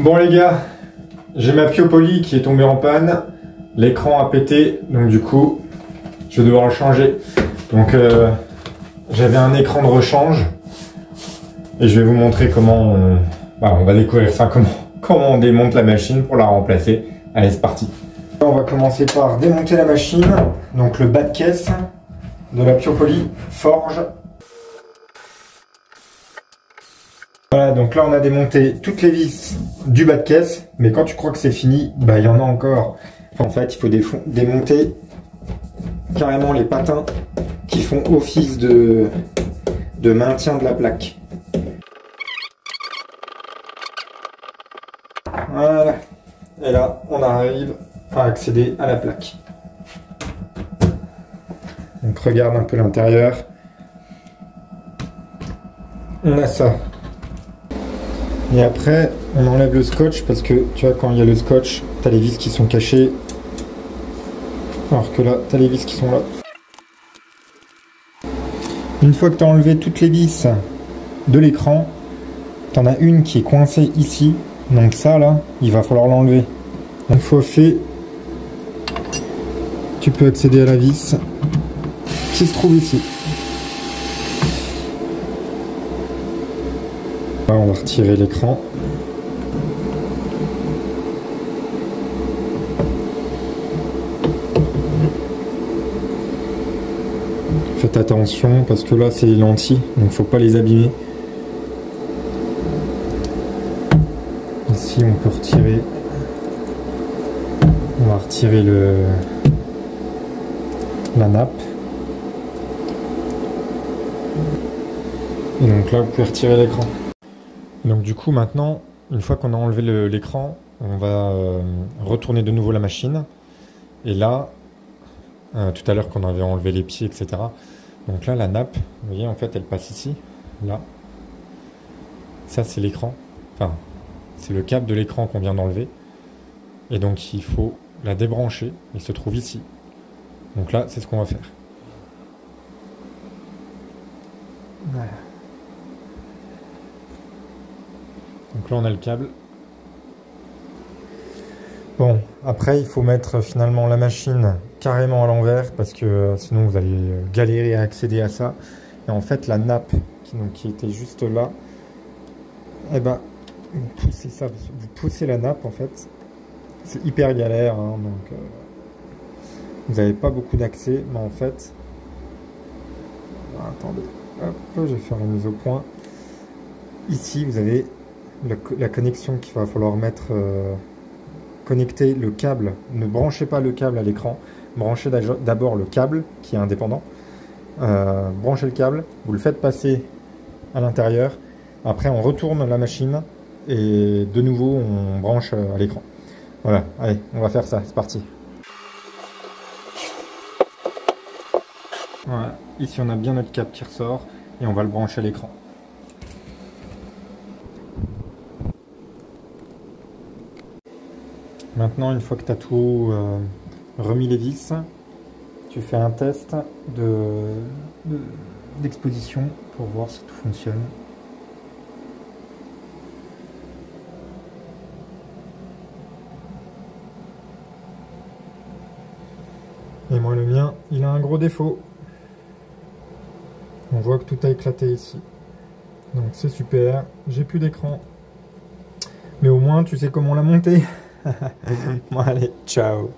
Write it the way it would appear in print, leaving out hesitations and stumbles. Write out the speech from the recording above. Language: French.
Bon les gars, j'ai ma Piopoly qui est tombée en panne. L'écran a pété, donc du coup, je vais devoir le changer. Donc j'avais un écran de rechange. Et je vais vous montrer comment on va découvrir ça, comment on démonte la machine pour la remplacer. Allez, c'est parti. On va commencer par démonter la machine. Donc le bas de caisse de la Piopoly Forge. Voilà, donc là on a démonté toutes les vis du bas de caisse, mais quand tu crois que c'est fini, bah il y en a encore. Enfin, en fait, il faut démonter carrément les patins qui font office de maintien de la plaque. Voilà, et là on arrive à accéder à la plaque. Donc regarde un peu l'intérieur. On a ça. Et après, on enlève le scotch parce que tu vois, quand il y a le scotch, tu as les vis qui sont cachées. Alors que là, tu as les vis qui sont là. Une fois que tu as enlevé toutes les vis de l'écran, tu en as une qui est coincée ici. Donc ça, là, il va falloir l'enlever. Une fois fait, tu peux accéder à la vis qui se trouve ici. Là, on va retirer l'écran. Faites attention parce que là c'est les lentilles, donc faut pas les abîmer. Ici on peut retirer. On va retirer la nappe. Et donc là vous pouvez retirer l'écran. Donc du coup maintenant, une fois qu'on a enlevé l'écran, on va retourner de nouveau la machine. Et là, tout à l'heure qu'on avait enlevé les pieds, etc. Donc là la nappe, vous voyez en fait elle passe ici, là. Ça c'est l'écran, enfin c'est le câble de l'écran qu'on vient d'enlever. Et donc il faut la débrancher, il se trouve ici. Donc là c'est ce qu'on va faire. Voilà. Donc là on a le câble. Bon, après il faut mettre finalement la machine carrément à l'envers parce que sinon vous allez galérer à accéder à ça. Et en fait la nappe qui était juste là, eh ben vous poussez ça, vous poussez la nappe en fait. C'est hyper galère, hein, donc vous n'avez pas beaucoup d'accès, mais en fait, attendez, hop, je vais faire la mise au point. Ici vous avez la connexion qu'il va falloir mettre, connecter le câble. Ne branchez pas le câble à l'écran, branchez d'abord le câble qui est indépendant. Branchez le câble, vous le faites passer à l'intérieur. Après on retourne la machine et de nouveau on branche à l'écran. Voilà, allez, on va faire ça, c'est parti. Voilà, ici on a bien notre câble qui ressort et on va le brancher à l'écran. Maintenant, une fois que tu as tout remis les vis, tu fais un test d'exposition pour voir si tout fonctionne. Et moi, le mien, il a un gros défaut. On voit que tout a éclaté ici. Donc c'est super, j'ai plus d'écran. Mais au moins, tu sais comment la monter. Bon, allez, ciao.